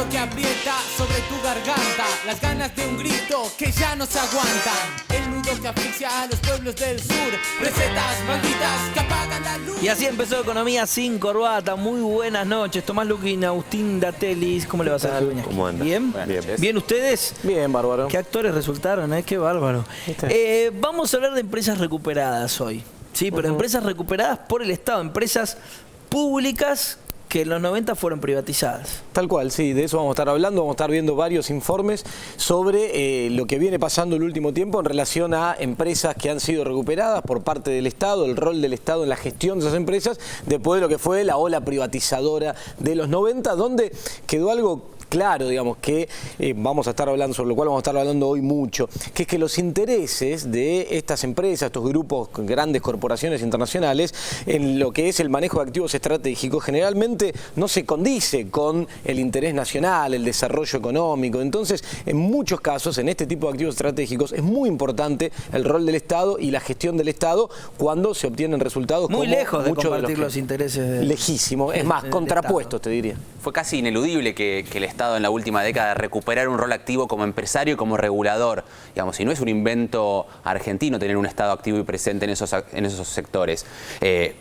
que aprieta sobre tu garganta, las ganas de un grito que ya no se aguantan, el nudo que asfixia a los pueblos del sur, recetas malditas que apagan la luz. Y así empezó Economía sin Corbata. Muy buenas noches, Tomás Luquín, Agustín Datelis. ¿Cómo le va a hacer? ¿Cómo anda? ¿Bien? Bien. ¿Bien ustedes? Bien, bárbaro. ¿Qué actores resultaron? Qué bárbaro. Vamos a hablar de empresas recuperadas hoy. Sí, pero empresas recuperadas por el Estado, empresas públicas que en los 90 fueron privatizadas. Tal cual, sí, de eso vamos a estar hablando, vamos a estar viendo varios informes sobre lo que viene pasando el último tiempo en relación a empresas que han sido recuperadas por parte del Estado, el rol del Estado en la gestión de esas empresas, después de lo que fue la ola privatizadora de los 90, donde quedó algo claro, digamos, que vamos a estar hablando, sobre lo cual vamos a estar hablando hoy mucho, que es que los intereses de estas empresas, estos grupos, grandes corporaciones internacionales, en lo que es el manejo de activos estratégicos, generalmente no se condice con el interés nacional, el desarrollo económico. Entonces, en muchos casos, en este tipo de activos estratégicos, es muy importante el rol del Estado y la gestión del Estado cuando se obtienen resultados muy como lejos de muchos compartir los intereses lejísimos, es más, contrapuestos, te diría. Fue casi ineludible que el Estado en la última década recuperar un rol activo como empresario y como regulador. Digamos, si no es un invento argentino tener un Estado activo y presente en esos sectores.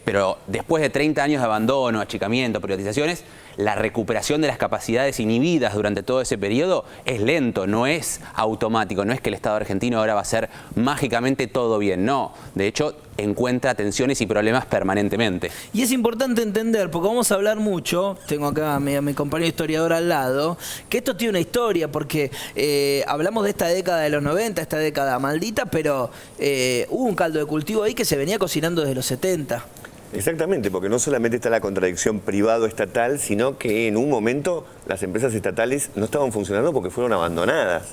Pero después de 30 años de abandono, achicamiento, privatizaciones, la recuperación de las capacidades inhibidas durante todo ese periodo es lento, no es automático, no es que el Estado argentino ahora va a hacer mágicamente todo bien, no. De hecho, encuentra tensiones y problemas permanentemente. Y es importante entender, porque vamos a hablar mucho, tengo acá a mi compañero historiador al lado, que esto tiene una historia, porque hablamos de esta década de los 90, esta década maldita, pero hubo un caldo de cultivo ahí que se venía cocinando desde los 70. Exactamente, porque no solamente está la contradicción privado-estatal, sino que en un momento las empresas estatales no estaban funcionando porque fueron abandonadas.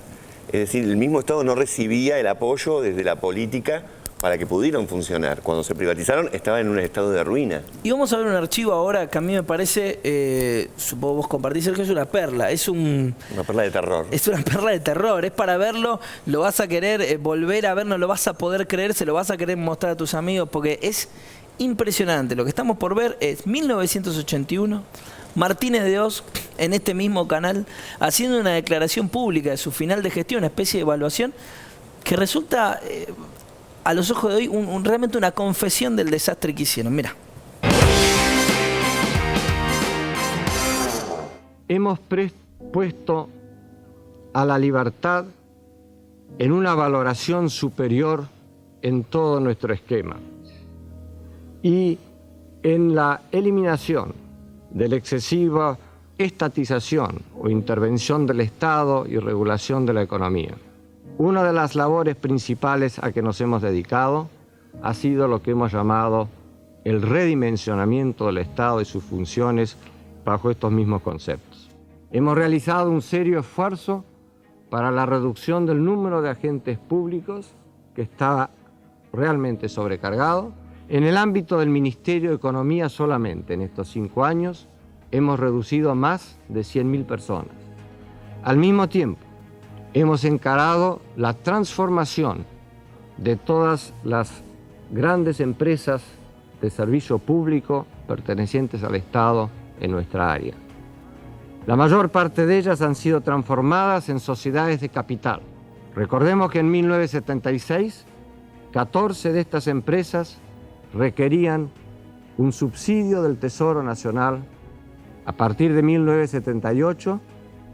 Es decir, el mismo Estado no recibía el apoyo desde la política para que pudieran funcionar. Cuando se privatizaron estaban en un estado de ruina. Y vamos a ver un archivo ahora que a mí me parece, supongo vos compartís, que es una perla, una perla de terror. Es una perla de terror, es para verlo, lo vas a querer volver a ver, no lo vas a poder creer, se lo vas a querer mostrar a tus amigos, porque es impresionante. Lo que estamos por ver es 1981, Martínez de Oz, en este mismo canal, haciendo una declaración pública de su final de gestión, una especie de evaluación, que resulta, a los ojos de hoy, realmente una confesión del desastre que hicieron. Mira. Hemos puesto a la libertad en una valoración superior en todo nuestro esquema. Y en la eliminación de la excesiva estatización o intervención del Estado y regulación de la economía. Una de las labores principales a que nos hemos dedicado ha sido lo que hemos llamado el redimensionamiento del Estado y sus funciones bajo estos mismos conceptos. Hemos realizado un serio esfuerzo para la reducción del número de agentes públicos que estaba realmente sobrecargado. En el ámbito del Ministerio de Economía solamente en estos 5 años hemos reducido a más de 100.000 personas. Al mismo tiempo, hemos encarado la transformación de todas las grandes empresas de servicio público pertenecientes al Estado en nuestra área. La mayor parte de ellas han sido transformadas en sociedades de capital. Recordemos que en 1976, 14 de estas empresas requerían un subsidio del Tesoro Nacional. A partir de 1978,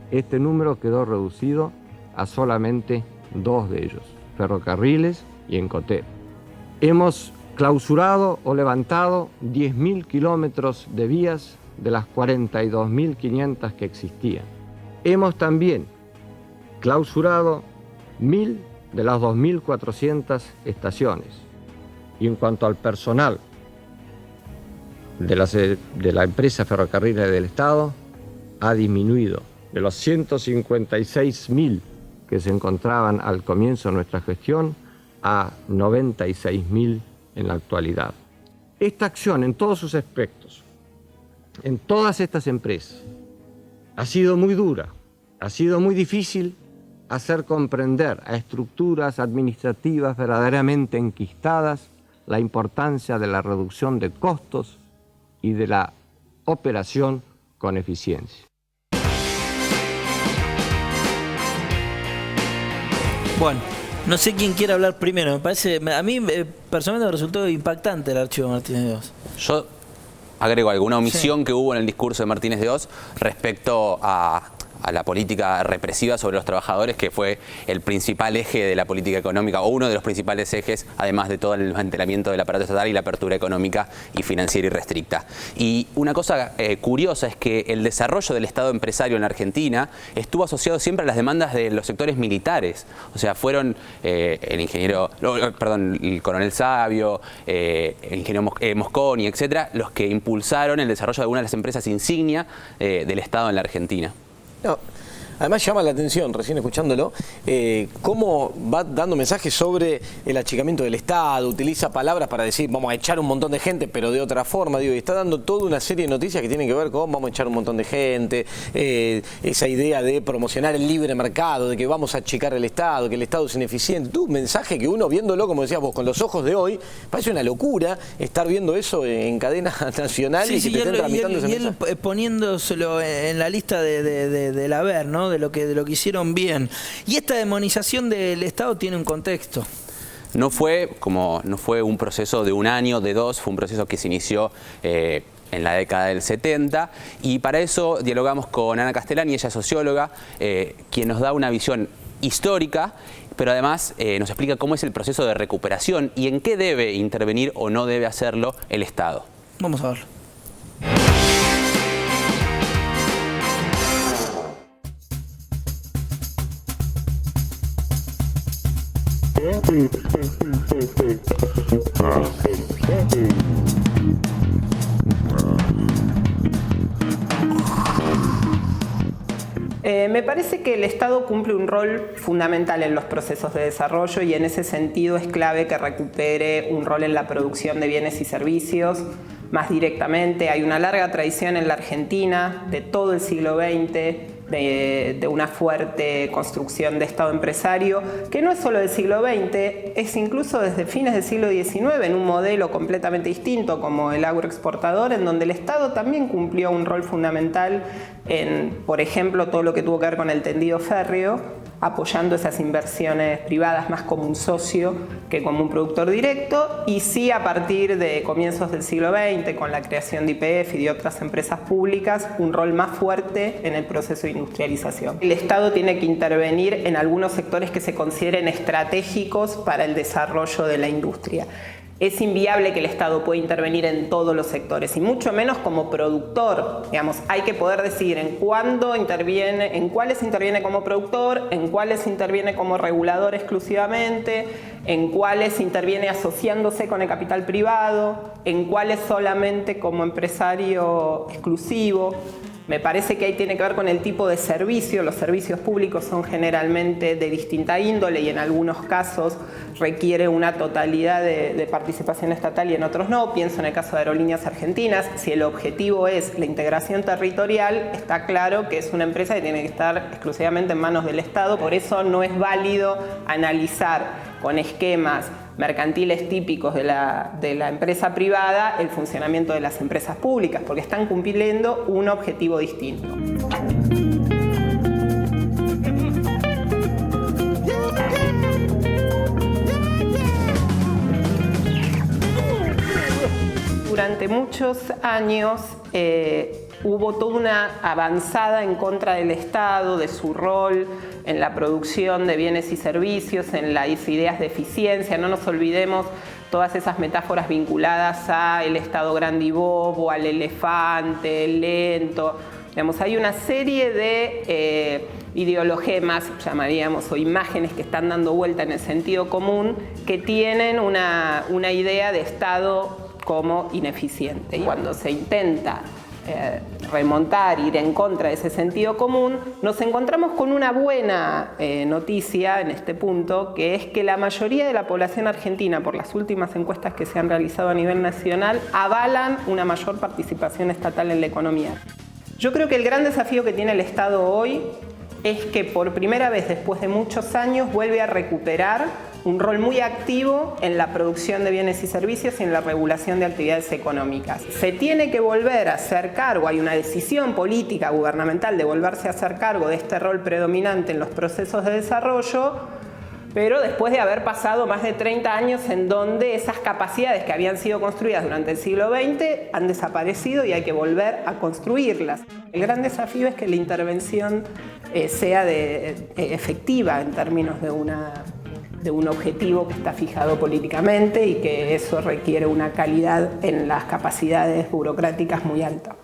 este número quedó reducido a solamente 2 de ellos, Ferrocarriles y Encotel. Hemos clausurado o levantado 10.000 kilómetros de vías de las 42.500 que existían. Hemos también clausurado 1.000 de las 2.400 estaciones. Y en cuanto al personal de la empresa Ferrocarriles del Estado, ha disminuido de los 156.000 que se encontraban al comienzo de nuestra gestión a 96.000 en la actualidad. Esta acción en todos sus aspectos, en todas estas empresas, ha sido muy dura, ha sido muy difícil hacer comprender a estructuras administrativas verdaderamente enquistadas la importancia de la reducción de costos y de la operación con eficiencia. Bueno, no sé quién quiere hablar primero. Me parece, a mí personalmente me resultó impactante el archivo de Martínez de Oz. Yo agrego alguna omisión que hubo en el discurso de Martínez de Oz respecto a la política represiva sobre los trabajadores, que fue el principal eje de la política económica, o uno de los principales ejes, además de todo el desmantelamiento del aparato estatal y la apertura económica y financiera irrestricta. Y una cosa curiosa es que el desarrollo del Estado empresario en la Argentina estuvo asociado siempre a las demandas de los sectores militares. O sea, fueron el coronel Sabio, el ingeniero Mosconi, etcétera, los que impulsaron el desarrollo de algunas de las empresas insignia del Estado en la Argentina. No, además llama la atención, recién escuchándolo, cómo va dando mensajes sobre el achicamiento del Estado, utiliza palabras para decir vamos a echar un montón de gente, pero de otra forma, digo, y está dando toda una serie de noticias que tienen que ver con vamos a echar un montón de gente, esa idea de promocionar el libre mercado, de que vamos a achicar el Estado, que el Estado es ineficiente. Un mensaje que uno viéndolo, como decías vos, con los ojos de hoy, parece una locura estar viendo eso en cadena nacional y que te estén tramitando ese mensaje. Y él poniéndoselo en la lista del haber, ¿no? De lo que hicieron bien. Y esta demonización del Estado tiene un contexto. No fue un proceso de un año, de dos, fue un proceso que se inició en la década del 70, y para eso dialogamos con Ana Castellani, ella es socióloga, quien nos da una visión histórica, pero además nos explica cómo es el proceso de recuperación y en qué debe intervenir o no debe hacerlo el Estado. Vamos a verlo. Me parece que el Estado cumple un rol fundamental en los procesos de desarrollo y en ese sentido es clave que recupere un rol en la producción de bienes y servicios más directamente. Hay una larga tradición en la Argentina de todo el siglo XX de una fuerte construcción de Estado empresario, que no es solo del siglo XX, es incluso desde fines del siglo XIX en un modelo completamente distinto como el agroexportador, en donde el Estado también cumplió un rol fundamental en, por ejemplo, todo lo que tuvo que ver con el tendido férreo, apoyando esas inversiones privadas más como un socio que como un productor directo, y sí a partir de comienzos del siglo XX, con la creación de YPF y de otras empresas públicas, un rol más fuerte en el proceso de industrialización. El Estado tiene que intervenir en algunos sectores que se consideren estratégicos para el desarrollo de la industria. Es inviable que el Estado pueda intervenir en todos los sectores, y mucho menos como productor. Digamos, hay que poder decidir en cuándo interviene, en cuáles interviene como productor, en cuáles interviene como regulador exclusivamente, en cuáles interviene asociándose con el capital privado, en cuáles solamente como empresario exclusivo. Me parece que ahí tiene que ver con el tipo de servicio. Los servicios públicos son generalmente de distinta índole y en algunos casos requiere una totalidad de participación estatal y en otros no. Pienso en el caso de Aerolíneas Argentinas. Si el objetivo es la integración territorial, está claro que es una empresa que tiene que estar exclusivamente en manos del Estado. Por eso no es válido analizar con esquemas mercantiles típicos de la empresa privada el funcionamiento de las empresas públicas, porque están cumpliendo un objetivo distinto. Durante muchos años hubo toda una avanzada en contra del Estado, de su rol en la producción de bienes y servicios, en las ideas de eficiencia. No nos olvidemos todas esas metáforas vinculadas al Estado grande y bobo, al elefante, lento. Digamos, hay una serie de ideologemas, llamaríamos, o imágenes que están dando vuelta en el sentido común, que tienen una idea de Estado como ineficiente. Y cuando se intenta remontar, ir en contra de ese sentido común, nos encontramos con una buena noticia en este punto, que es que la mayoría de la población argentina, por las últimas encuestas que se han realizado a nivel nacional, avalan una mayor participación estatal en la economía. Yo creo que el gran desafío que tiene el Estado hoy es que por primera vez después de muchos años vuelve a recuperar un rol muy activo en la producción de bienes y servicios y en la regulación de actividades económicas. Se tiene que volver a hacer cargo, hay una decisión política gubernamental de volverse a hacer cargo de este rol predominante en los procesos de desarrollo, pero después de haber pasado más de 30 años en donde esas capacidades que habían sido construidas durante el siglo XX han desaparecido y hay que volver a construirlas. El gran desafío es que la intervención sea efectiva en términos de un objetivo que está fijado políticamente y que eso requiere una calidad en las capacidades burocráticas muy alta.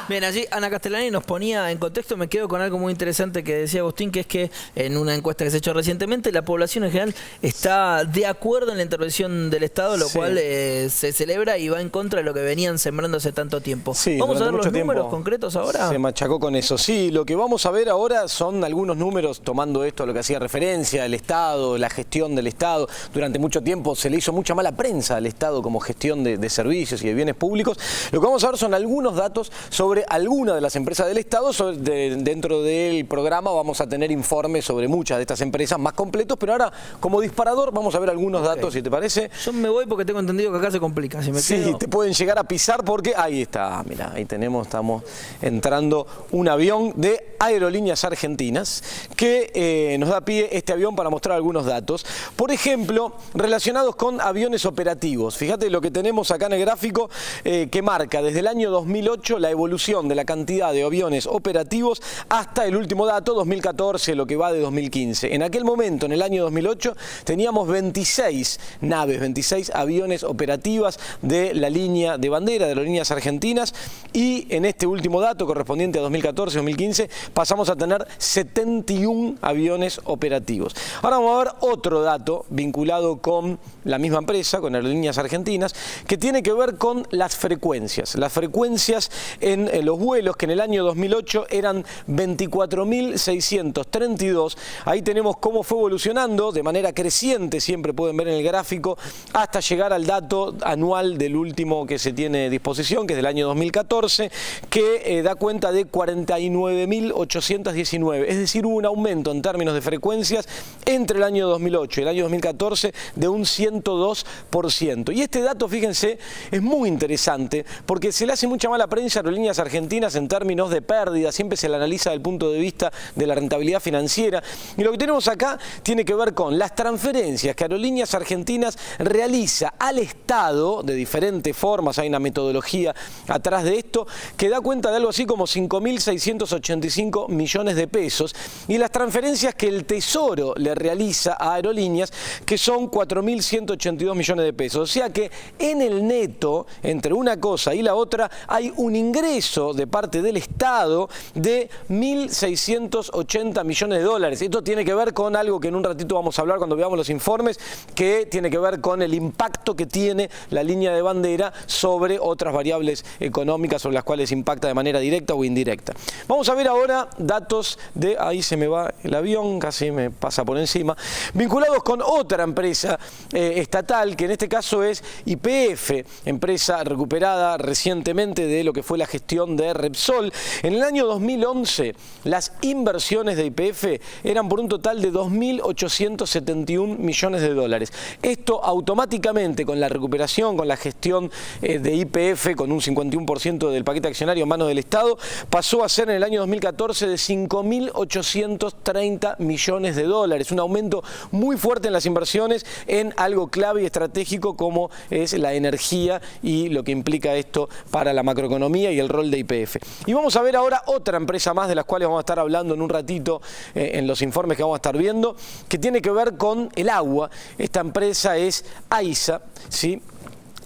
Bien, allí Ana Castellani nos ponía en contexto, me quedo con algo muy interesante que decía Agustín, que es que en una encuesta que se ha hecho recientemente, la población en general está de acuerdo en la intervención del Estado, lo cual se celebra y va en contra de lo que venían sembrando hace tanto tiempo. Sí, ¿vamos a ver los números concretos ahora? Se machacó con eso. Sí, lo que vamos a ver ahora son algunos números, tomando esto a lo que hacía referencia, el Estado, la gestión del Estado. Durante mucho tiempo se le hizo mucha mala prensa al Estado como gestión de servicios y de bienes públicos. Lo que vamos a ver son algunos datos sobre algunas de las empresas del Estado. Dentro del programa vamos a tener informes sobre muchas de estas empresas más completos, pero ahora como disparador vamos a ver algunos datos, si te parece. Yo me voy porque tengo entendido que acá se complica. Si me quedo... te pueden llegar a pisar porque ahí está, mira, ahí estamos entrando un avión de Aerolíneas Argentinas que nos da pie este avión para mostrar algunos datos. Por ejemplo, relacionados con aviones operativos. Fíjate lo que tenemos acá en el gráfico que marca desde el año 2008 la evolución de la cantidad de aviones operativos hasta el último dato, 2014, lo que va de 2015. En aquel momento, en el año 2008, teníamos 26 naves, 26 aviones operativas de la línea de bandera de Aerolíneas Argentinas, y en este último dato, correspondiente a 2014-2015, pasamos a tener 71 aviones operativos. Ahora vamos a ver otro dato vinculado con la misma empresa, con Aerolíneas Argentinas, que tiene que ver con las frecuencias. Las frecuencias en los vuelos, que en el año 2008 eran 24.632. Ahí tenemos cómo fue evolucionando de manera creciente, siempre pueden ver en el gráfico, hasta llegar al dato anual del último que se tiene a disposición, que es del año 2014, que da cuenta de 49.819. Es decir, hubo un aumento en términos de frecuencias entre el año 2008 y el año 2014 de un 102%. Y este dato, fíjense, es muy interesante porque se le hace mucha mala prensa a Aerolíneas Argentinas en términos de pérdida, siempre se la analiza desde el punto de vista de la rentabilidad financiera, y lo que tenemos acá tiene que ver con las transferencias que Aerolíneas Argentinas realiza al Estado de diferentes formas. Hay una metodología atrás de esto que da cuenta de algo así como 5.685 millones de pesos, y las transferencias que el Tesoro le realiza a Aerolíneas, que son 4.182 millones de pesos. O sea que en el neto, entre una cosa y la otra, hay un ingreso de parte del Estado de 1.680 millones de dólares. Esto tiene que ver con algo que en un ratito vamos a hablar cuando veamos los informes, que tiene que ver con el impacto que tiene la línea de bandera sobre otras variables económicas sobre las cuales impacta de manera directa o indirecta. Vamos a ver ahora datos de, ahí se me va el avión, casi me pasa por encima, vinculados con otra empresa estatal, que en este caso es YPF, empresa recuperada recientemente de lo que fue la gestión de Repsol. En el año 2011, las inversiones de YPF eran por un total de 2.871 millones de dólares. Esto automáticamente, con la recuperación, con la gestión de YPF, con un 51% del paquete accionario en manos del Estado, pasó a ser en el año 2014 de 5.830 millones de dólares. Un aumento muy fuerte en las inversiones en algo clave y estratégico como es la energía y lo que implica esto para la macroeconomía y el rol de YPF. Y vamos a ver ahora otra empresa más de las cuales vamos a estar hablando en un ratito en los informes que vamos a estar viendo, que tiene que ver con el agua. Esta empresa es AISA, ¿sí?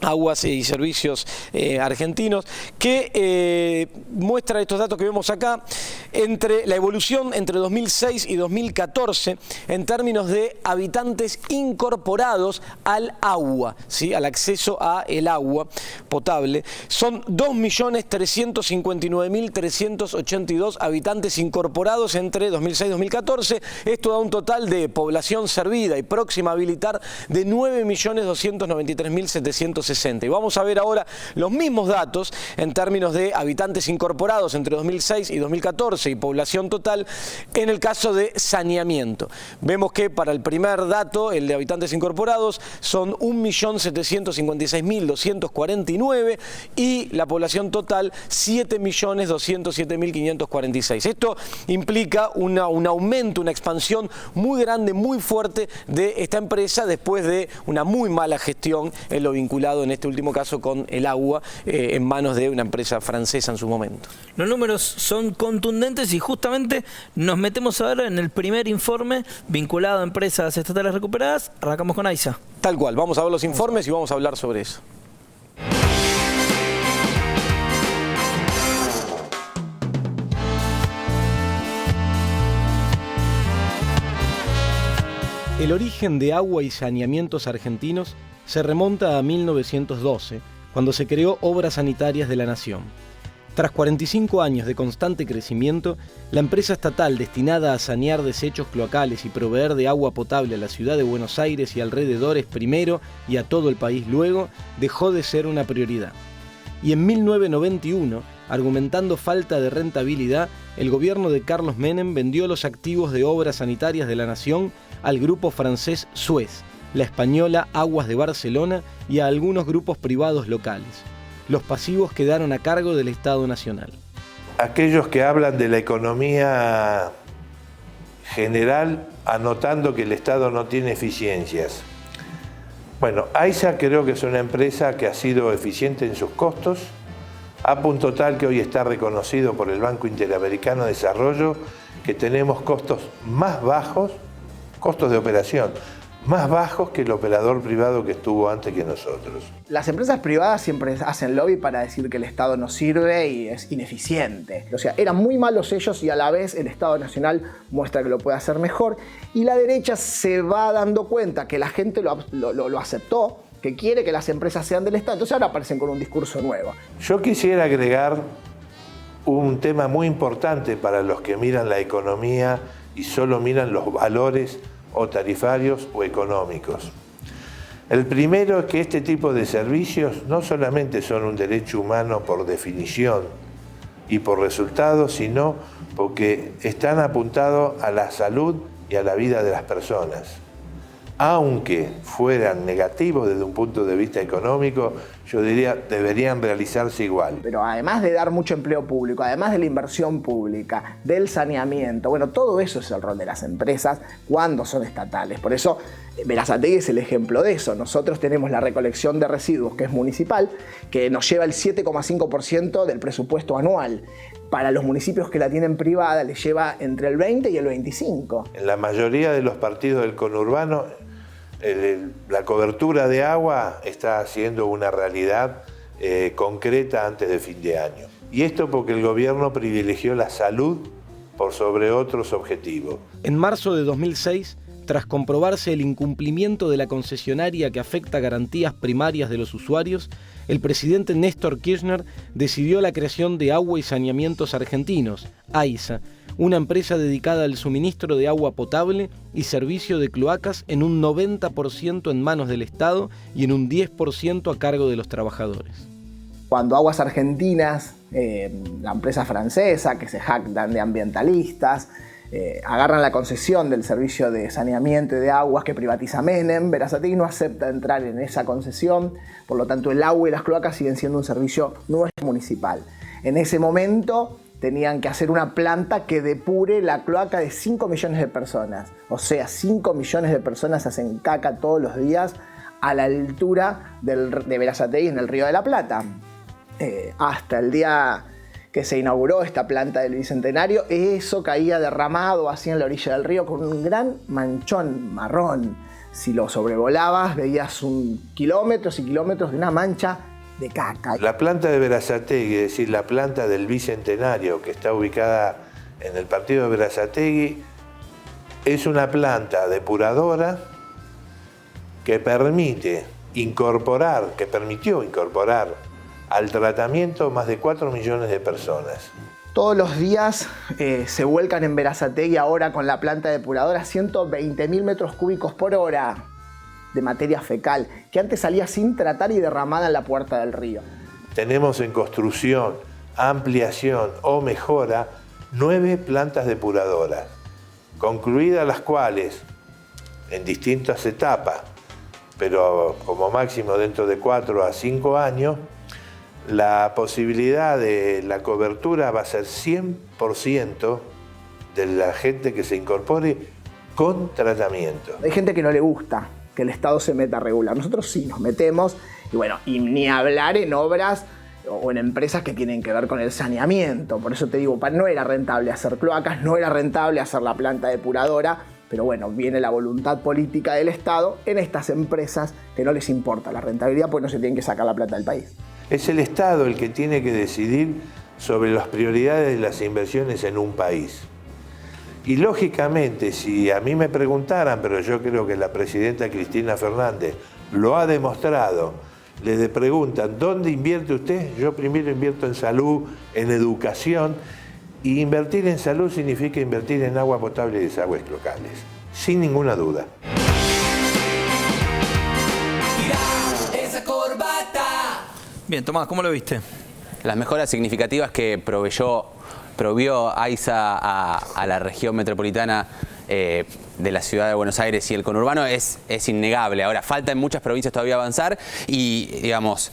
Aguas y Servicios Argentinos, que muestra estos datos que vemos acá, entre la evolución entre 2006 y 2014 en términos de habitantes incorporados al agua, ¿sí? Al acceso a el agua potable. Son 2.359.382 habitantes incorporados entre 2006 y 2014. Esto da un total de población servida y próxima a habilitar de 9.293.700 1960. Y vamos a ver ahora los mismos datos en términos de habitantes incorporados entre 2006 y 2014 y población total en el caso de saneamiento. Vemos que para el primer dato, el de habitantes incorporados, son 1.756.249 y la población total 7.207.546. Esto implica un aumento, una expansión muy grande, muy fuerte de esta empresa después de una muy mala gestión en lo vinculado en este último caso con el agua en manos de una empresa francesa en su momento. Los números son contundentes y justamente nos metemos ahora en el primer informe vinculado a empresas estatales recuperadas. Arrancamos con AISA. Tal cual, vamos a ver los informes y vamos a hablar sobre eso. El origen de Agua y Saneamientos Argentinos se remonta a 1912, cuando se creó Obras Sanitarias de la Nación. Tras 45 años de constante crecimiento, la empresa estatal destinada a sanear desechos cloacales y proveer de agua potable a la ciudad de Buenos Aires y alrededores primero y a todo el país luego, dejó de ser una prioridad. Y en 1991, argumentando falta de rentabilidad, el gobierno de Carlos Menem vendió los activos de Obras Sanitarias de la Nación al grupo francés Suez, la española Aguas de Barcelona y a algunos grupos privados locales. Los pasivos quedaron a cargo del Estado Nacional. Aquellos que hablan de la economía general, anotando que el Estado no tiene eficiencias. Bueno, AISA creo que es una empresa que ha sido eficiente en sus costos, a punto tal que hoy está reconocido por el Banco Interamericano de Desarrollo que tenemos costos más bajos, costos de operación, más bajos que el operador privado que estuvo antes que nosotros. Las empresas privadas siempre hacen lobby para decir que el Estado no sirve y es ineficiente. O sea, eran muy malos ellos y a la vez el Estado Nacional muestra que lo puede hacer mejor. Y la derecha se va dando cuenta que la gente lo aceptó, que quiere que las empresas sean del Estado. Entonces ahora aparecen con un discurso nuevo. Yo quisiera agregar un tema muy importante para los que miran la economía y solo miran los valores o tarifarios o económicos. El primero es que este tipo de servicios no solamente son un derecho humano por definición y por resultados, sino porque están apuntados a la salud y a la vida de las personas. Aunque fueran negativos desde un punto de vista económico, yo diría deberían realizarse igual. Pero además de dar mucho empleo público, además de la inversión pública, del saneamiento, bueno, todo eso es el rol de las empresas cuando son estatales. Por eso, Berazategui es el ejemplo de eso. Nosotros tenemos la recolección de residuos, que es municipal, que nos lleva el 7,5% del presupuesto anual. Para los municipios que la tienen privada, les lleva entre el 20 y el 25. En la mayoría de los partidos del conurbano, la cobertura de agua está siendo una realidad concreta antes de fin de año. Y esto porque el gobierno privilegió la salud por sobre otros objetivos. En marzo de 2006, tras comprobarse el incumplimiento de la concesionaria que afecta garantías primarias de los usuarios, el presidente Néstor Kirchner decidió la creación de Agua y Saneamientos Argentinos, AISA, una empresa dedicada al suministro de agua potable y servicio de cloacas en un 90% en manos del Estado y en un 10% a cargo de los trabajadores. Cuando Aguas Argentinas, la empresa francesa que se jactan de ambientalistas, agarran la concesión del servicio de saneamiento y de aguas que privatiza Menem, Berazategui no acepta entrar en esa concesión, por lo tanto el agua y las cloacas siguen siendo un servicio nuestro municipal. En ese momento tenían que hacer una planta que depure la cloaca de 5 millones de personas. O sea, 5 millones de personas hacen caca todos los días a la altura de Berazategui en el Río de la Plata. Hasta el día que se inauguró esta planta del Bicentenario, eso caía derramado así en la orilla del río con un gran manchón marrón. Si lo sobrevolabas, veías kilómetros y kilómetros de una mancha de caca. La planta de Berazategui, es decir, la planta del Bicentenario, que está ubicada en el partido de Berazategui, es una planta depuradora que permitió incorporar al tratamiento más de 4 millones de personas. Todos los días se vuelcan en Berazategui ahora con la planta depuradora 120.000 metros cúbicos por hora. de materia fecal, que antes salía sin tratar y derramada en la puerta del río. Tenemos en construcción, ampliación o mejora 9 plantas depuradoras, concluidas las cuales, en distintas etapas, pero como máximo dentro de 4 a 5 años, la posibilidad de la cobertura va a ser 100% de la gente que se incorpore con tratamiento. Hay gente que no le gusta que el Estado se meta a regular. Nosotros sí nos metemos, y bueno, y ni hablar en obras o en empresas que tienen que ver con el saneamiento. Por eso te digo, no era rentable hacer cloacas, no era rentable hacer la planta depuradora, pero bueno, viene la voluntad política del Estado en estas empresas que no les importa la rentabilidad, pues no se tienen que sacar la plata del país. Es el Estado el que tiene que decidir sobre las prioridades de las inversiones en un país. Y lógicamente, si a mí me preguntaran, pero yo creo que la presidenta Cristina Fernández lo ha demostrado, le preguntan, ¿dónde invierte usted? Yo primero invierto en salud, en educación, y invertir en salud significa invertir en agua potable y desagües locales, sin ninguna duda. Bien, Tomás, ¿cómo lo viste? Las mejoras significativas que provió AISA a la región metropolitana de la ciudad de Buenos Aires y el conurbano es innegable. Ahora, falta en muchas provincias todavía avanzar y, digamos,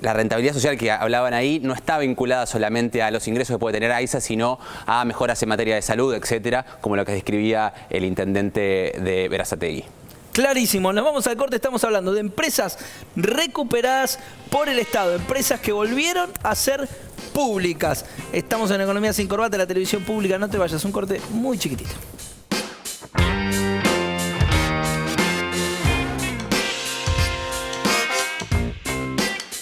la rentabilidad social que hablaban ahí no está vinculada solamente a los ingresos que puede tener AISA, sino a mejoras en materia de salud, etcétera, como lo que describía el intendente de Berazategui. Clarísimo, nos vamos al corte, estamos hablando de empresas recuperadas por el Estado, empresas que volvieron a ser públicas. Estamos en Economía sin Corbata, la televisión pública, no te vayas, un corte muy chiquitito.